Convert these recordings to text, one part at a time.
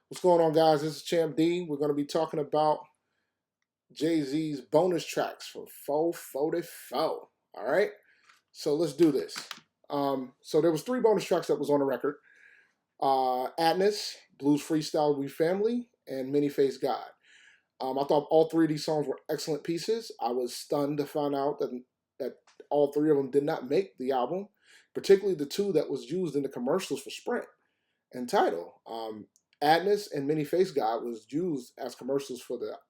What's going on, guys? This is ChampD. We're going to be talking about Jay-Z's bonus tracks for 444. All right, so let's do this. So there was 3 bonus tracks that was on the record. Adnis, Blues Freestyle, We Family, and Manyfacedgod. I thought all 3 of these songs were excellent pieces. I was stunned to find out that all 3 of them did not make the album, particularly the 2 that was used in the commercials for Sprint and Tidal. Adnis and Manyfacedgod was used as commercials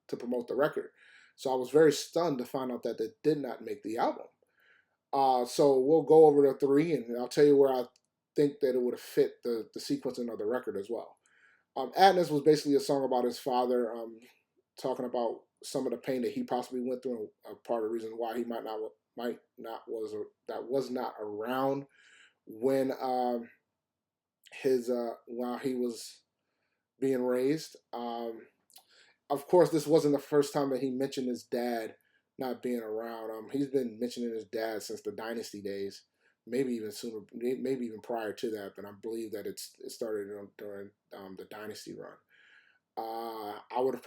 to promote the record. So I was very stunned to find out that they did not make the album. So we'll go over the 3, and I'll tell you where I think that it would have fit the sequencing of the record as well. Adnis was basically a song about his father, talking about some of the pain that he possibly went through, and part of the reason why he was not around when while he was being raised. Of course, this wasn't the first time that he mentioned his dad not being around. He's been mentioning his dad since the Dynasty days, maybe even sooner, maybe even prior to that. But I believe that it started during the Dynasty run. I would have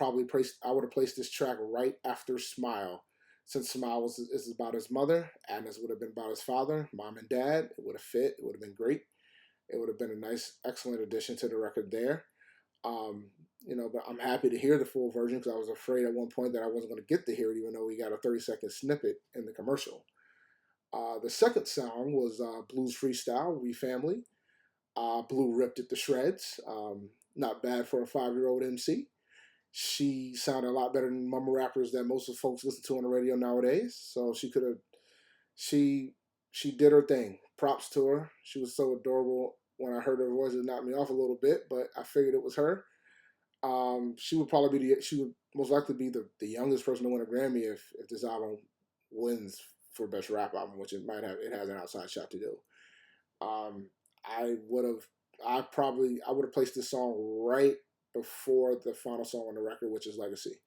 placed this track right after Smile, since Smile is about his mother. Adnis would have been about his father, mom and dad. It would have fit. It would have been great. It would have been a nice, excellent addition to the record there. But I'm happy to hear the full version, because I was afraid at one point that I wasn't going to get to hear it, even though we got a 30-second snippet in the commercial. The second song was Blues Freestyle, We Family. Blue ripped it to shreds. Not bad for a 5-year-old MC. She sounded a lot better than mumble rappers that most of the folks listen to on the radio nowadays. So she did her thing. Props to her. She was so adorable. When I heard her voice, it knocked me off a little bit, but I figured it was her. She would most likely be the youngest person to win a Grammy if this album wins for best rap album, which it has an outside shot to do. I would have placed this song right before the final song on the record, which is Legacy.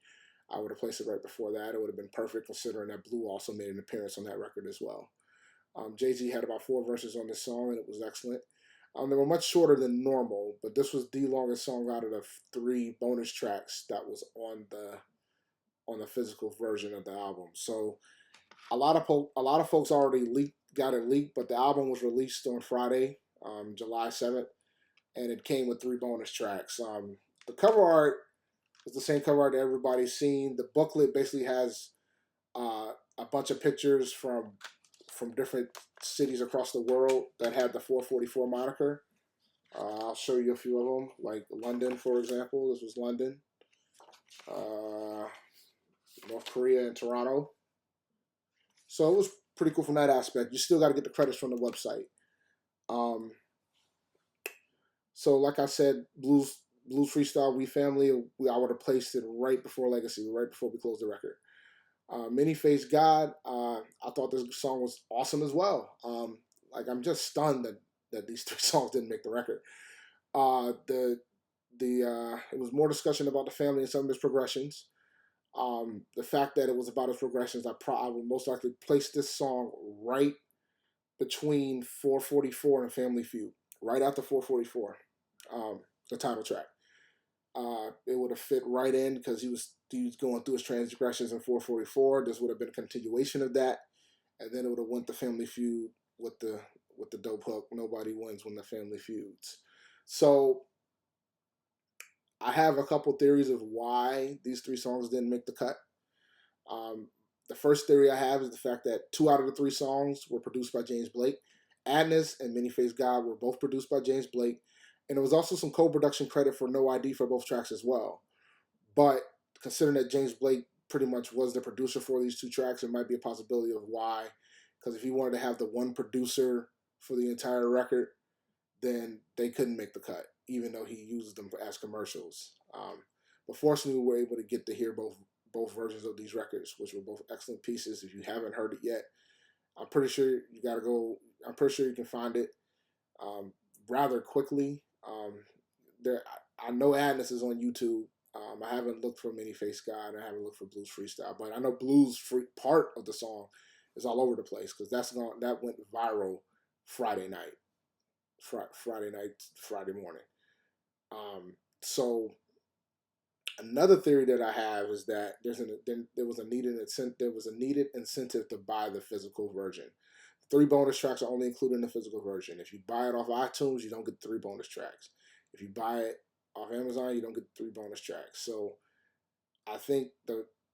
I would have placed it right before that. It would have been perfect, considering that Blue also made an appearance on that record as well. Jay-Z had about 4 verses on this song, and it was excellent. They were much shorter than normal, but this was the longest song out of the 3 bonus tracks that was on the physical version of the album. So a lot of folks already got it leaked, but the album was released on Friday, July 7th, and it came with 3 bonus tracks. The cover art is the same cover art that everybody's seen. The booklet basically has a bunch of pictures from different cities across the world that had the 444 moniker. I'll show you a few of them, like London, for example. This was London. North Korea and Toronto. So it was pretty cool from that aspect. You still got to get the credits from the website. So like I said, Blues Freestyle, We Family, I would have placed it right before Legacy, right before we closed the record. Manyfacedgod, I thought this song was awesome as well. I'm just stunned that these 3 songs didn't make the record. It was more discussion about the family and some of his progressions. The fact that it was about his progressions, I would most likely place this song right between 444 and Family Feud, right after 444, the title track. It would have fit right in, because he was going through his transgressions in 444. This would have been a continuation of that, and then it would have went to Family Feud with the dope hook, Nobody Wins When the Family Feuds. So I have a couple theories of why these 3 songs didn't make the cut. The first theory I have is the fact that 2 out of the 3 songs were produced by James Blake. Adnis and Manyfacedgod were both produced by James Blake. And there was also some co-production credit for No ID for both tracks as well. But considering that James Blake pretty much was the producer for these 2 tracks, it might be a possibility of why. Because if he wanted to have the one producer for the entire record, then they couldn't make the cut. even though he uses them as commercials. But fortunately, we were able to get to hear both versions of these records, which were both excellent pieces. If you haven't heard it yet, I'm pretty sure you got to go. I'm pretty sure you can find it rather quickly. There, I know Adnis is on YouTube. I haven't looked for Manyfacedgod. I haven't looked for Blues Freestyle, but I know Blues Free part of the song is all over the place because that went viral Friday night, Friday morning. So another theory that I have is that there was a needed incentive to buy the physical version. 3 bonus tracks are only included in the physical version. If you buy it off iTunes, you don't get 3 bonus tracks. If you buy it off Amazon, you don't get 3 bonus tracks. So I think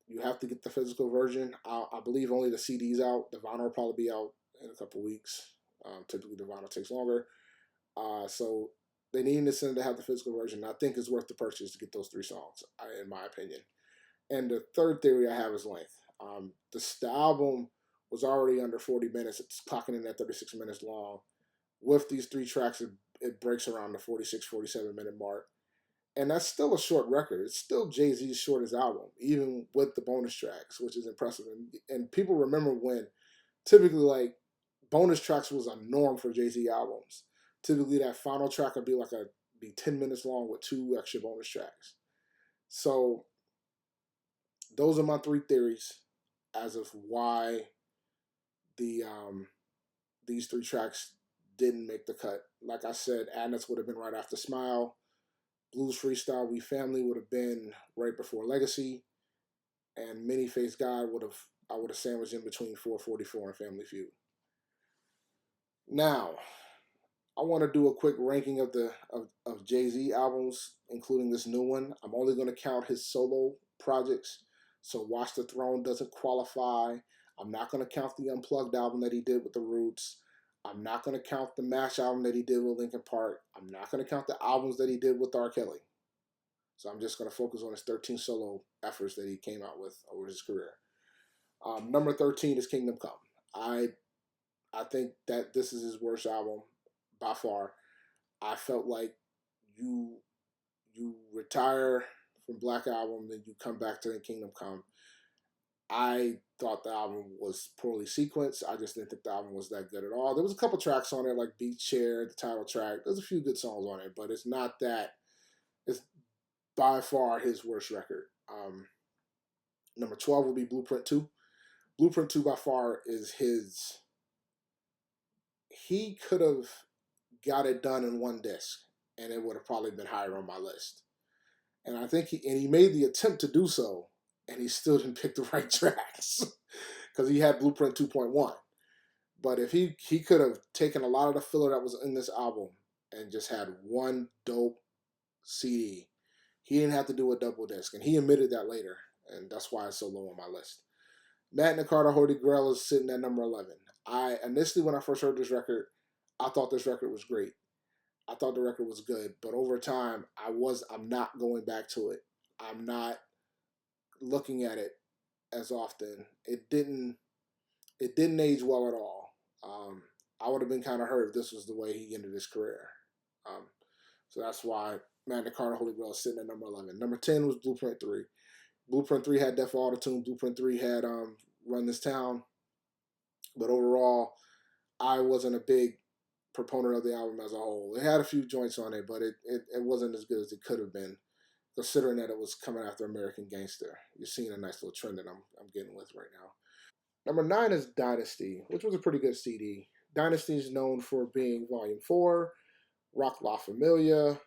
you have to get the physical version. I believe only the CD's out. The vinyl will probably be out in a couple weeks. Typically, the vinyl takes longer. So they need an incentive to have the physical version. I think it's worth the purchase to get those 3 songs, in my opinion. And the third theory I have is length. The album was already under 40 minutes. It's clocking in at 36 minutes long. With these 3 tracks, it breaks around the 46, 47-minute mark. And that's still a short record. It's still Jay-Z's shortest album, even with the bonus tracks, which is impressive. And people remember when typically like bonus tracks was a norm for Jay-Z albums. Typically that final track would be 10 minutes long with 2 extra bonus tracks. So those are my 3 theories as of why these 3 tracks didn't make the cut. Like I said, Adnis would have been right after Smile. Blues Freestyle, We Family would have been right before Legacy, and Manyfacedgod I would have sandwiched in between 444 and Family Feud. Now, I want to do a quick ranking of Jay-Z albums, including this new one. I'm only going to count his solo projects, so Watch the Throne doesn't qualify. I'm not going to count the Unplugged album that he did with The Roots. I'm not going to count the MASH album that he did with Linkin Park. I'm not going to count the albums that he did with R. Kelly. So I'm just going to focus on his 13 solo efforts that he came out with over his career. Number 13 is Kingdom Come. I think that this is his worst album by far. I felt like you retire from Black Album, then you come back to Kingdom Come. I thought the album was poorly sequenced. I just didn't think the album was that good at all. There was a couple tracks on it, like Beat Chair, the title track. There's a few good songs on it, but it's not that. It's by far his worst record. Number 12 will be Blueprint 2. Blueprint 2 by far is his. He could have got it done in one disc, and it would have probably been higher on my list. And I think he made the attempt to do so, and he still didn't pick the right tracks because he had Blueprint 2.1. But if he could have taken a lot of the filler that was in this album and just had one dope CD, he didn't have to do a double disc, and he admitted that later, and that's why it's so low on my list. Magna Carta Holy Grail is sitting at number 11. I initially, when I first heard this record, I thought this record was great. I thought the record was good, but over time, I'm not going back to it. I'm not looking at it as often. It didn't age well at all. I would have been kind of hurt if this was the way he ended his career. So that's why Magna Carta Holy Grail is sitting at number 11. Number 10 was Blueprint 3. Blueprint 3 had Def Auto-Tune. Blueprint 3 had Run This Town. But overall, I wasn't a big proponent of the album as a whole. It had a few joints on it, but it wasn't as good as it could have been, considering that it was coming after American Gangster. You're seeing a nice little trend that I'm getting with right now. Number 9 is Dynasty, which was a pretty good CD. Dynasty is known for being Volume 4, Rock La Familia.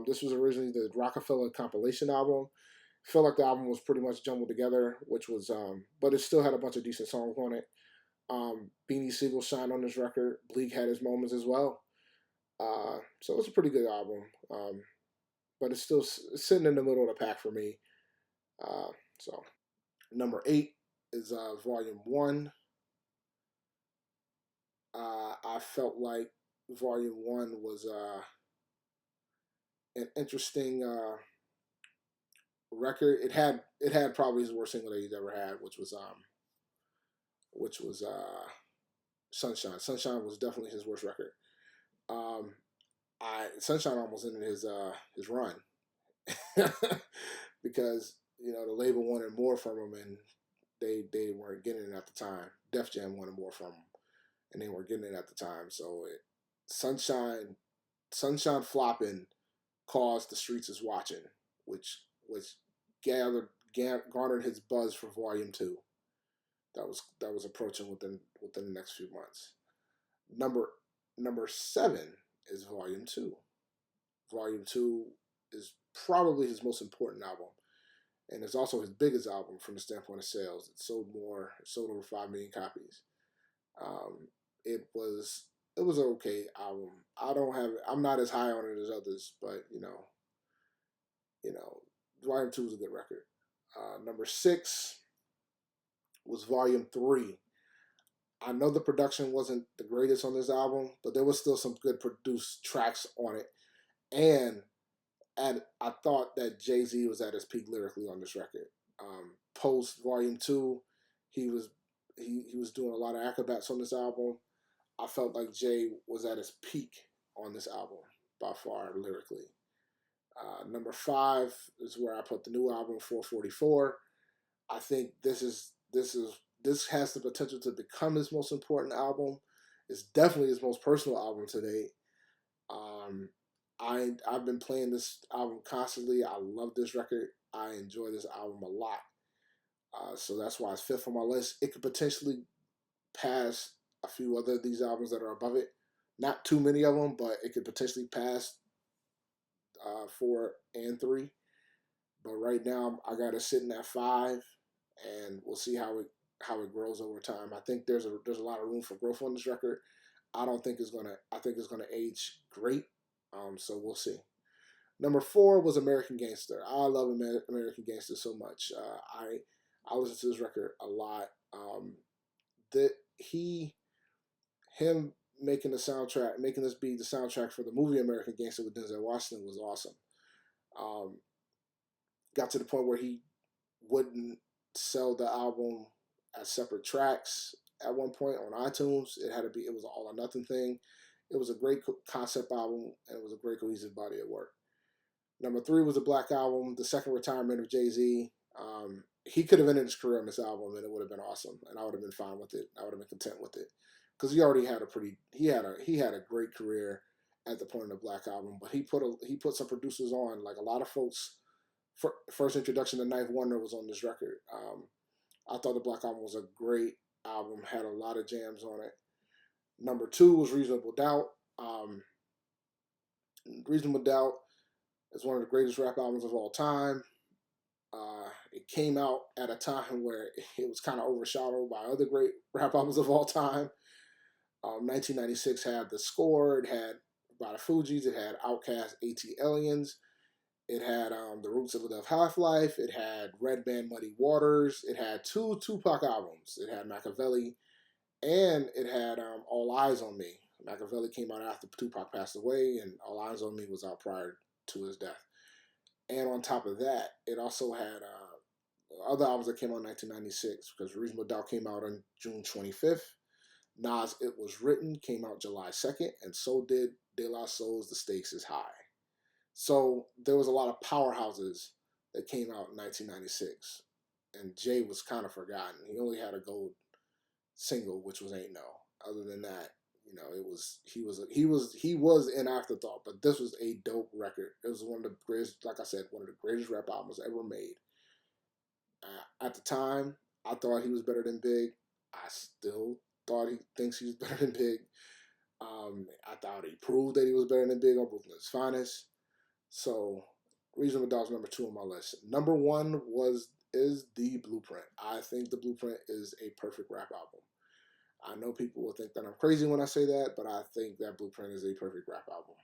This was originally the Rockefeller compilation album. Felt like the album was pretty much jumbled together, which was, but it still had a bunch of decent songs on it. Beanie Siegel shined on this record. Bleak had his moments as well. So it's a pretty good album. But it's still sitting in the middle of the pack for me. So number 8 is Volume 1. I felt like Volume 1 was an interesting record. It had probably his worst single that he's ever had, which was Sunshine. Sunshine was definitely his worst record. Sunshine almost ended his run because the label wanted more from him, and they weren't getting it at the time. Def Jam wanted more from him, and they weren't getting it at the time. So Sunshine flopping caused The Streets Is Watching, which garnered his buzz for Volume 2. That was approaching within the next few months. Number 7 is Volume 2. Volume 2 is probably his most important album, and it's also his biggest album from the standpoint of sales. It sold over 5 million copies. It was an okay album. I'm not as high on it as others, but Volume 2 was a good record. Number 6 was Volume 3. I know the production wasn't the greatest on this album, but there was still some good produced tracks on it, and I thought that Jay-Z was at his peak lyrically on this record. Post Volume 2, he was doing a lot of acrobats on this album. I felt like Jay was at his peak on this album by far lyrically. Number 5 is where I put the new album 444. I think this has the potential to become his most important album. It's definitely his most personal album to date. I've been playing this album constantly. I love this record. I enjoy this album a lot. So that's why it's 5th on my list. It could potentially pass a few other of these albums that are above it. Not too many of them, but it could potentially pass 4 and 3. But right now, I got it sitting at 5, and we'll see how it grows over time. I think there's a lot of room for growth on this record. I think it's gonna age great. So we'll see. Number 4 was American Gangster. I love American Gangster so much. I listen to this record a lot. Him making this be the soundtrack for the movie American Gangster with Denzel Washington was awesome. Got to the point where he wouldn't sell the album as separate tracks at one point on iTunes. It was an all or nothing thing. It was a great concept album, and it was a great cohesive body of work. Number 3 was the Black Album, the second retirement of Jay-Z. He could have ended his career on this album, and it would have been awesome, and I would have been fine with it. I would have been content with it, because he already had he had a great career at the point of the Black Album. But he put some producers on, like a lot of folks. First introduction to Ninth Wonder was on this record. I thought the Black Album was a great album, had a lot of jams on it. Number 2 was Reasonable Doubt. Reasonable Doubt is one of the greatest rap albums of all time. It came out at a time where it was kind of overshadowed by other great rap albums of all time. 1996 had The Score. It had By the Fugees. It had Outkast, AT Aliens. It had The Roots of Love Half-Life. It had Red Band Muddy Waters. It had 2 Tupac albums. It had Machiavelli, and it had All Eyes on Me. Machiavelli came out after Tupac passed away, and All Eyes on Me was out prior to his death. And on top of that, it also had other albums that came out in 1996, because Reasonable Doubt came out on June 25th. Nas' It Was Written came out July 2nd, and so did De La Soul's The Stakes Is High. So there was a lot of powerhouses that came out in 1996, and Jay was kind of forgotten. He only had a gold single, which was Ain't No. Other than that, he was an afterthought. But this was a dope record. It was one of the greatest, like I said, one of the greatest rap albums ever made. At the time, I thought he was better than Big. I still thought he thinks he's better than Big. I thought he proved that he was better than Big on Brooklyn's Finest. So, Reasonable Doubt's number 2 on my list. Number 1 is The Blueprint. I think The Blueprint is a perfect rap album. I know people will think that I'm crazy when I say that, but I think that Blueprint is a perfect rap album.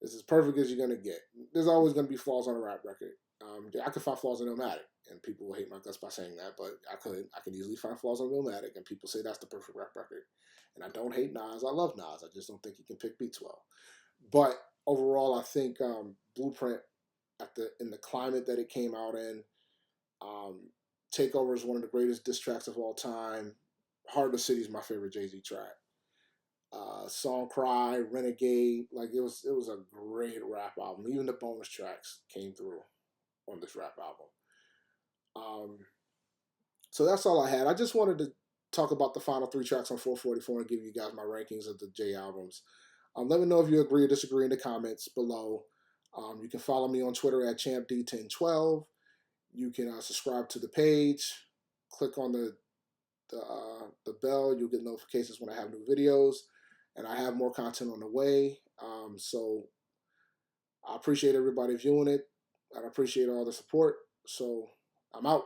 It's as perfect as you're going to get. There's always going to be flaws on a rap record. I could find flaws in Illmatic, and people will hate my guts by saying that, but I could easily find flaws on Illmatic, and people say that's the perfect rap record. And I don't hate Nas. I love Nas. I just don't think he can pick beats well. But overall, I think Blueprint, in the climate that it came out in, Takeover is one of the greatest diss tracks of all time. Heart of the City is my favorite Jay-Z track. Song Cry, Renegade. Like it was a great rap album. Even the bonus tracks came through on this rap album. So that's all I had. I just wanted to talk about the final 3 tracks on 444 and give you guys my rankings of the J albums. Let me know if you agree or disagree in the comments below. You can follow me on Twitter at ChampD1012. You can subscribe to the page. Click on the bell. You'll get notifications when I have new videos, and I have more content on the way. So I appreciate everybody viewing it, and I appreciate all the support. So I'm out.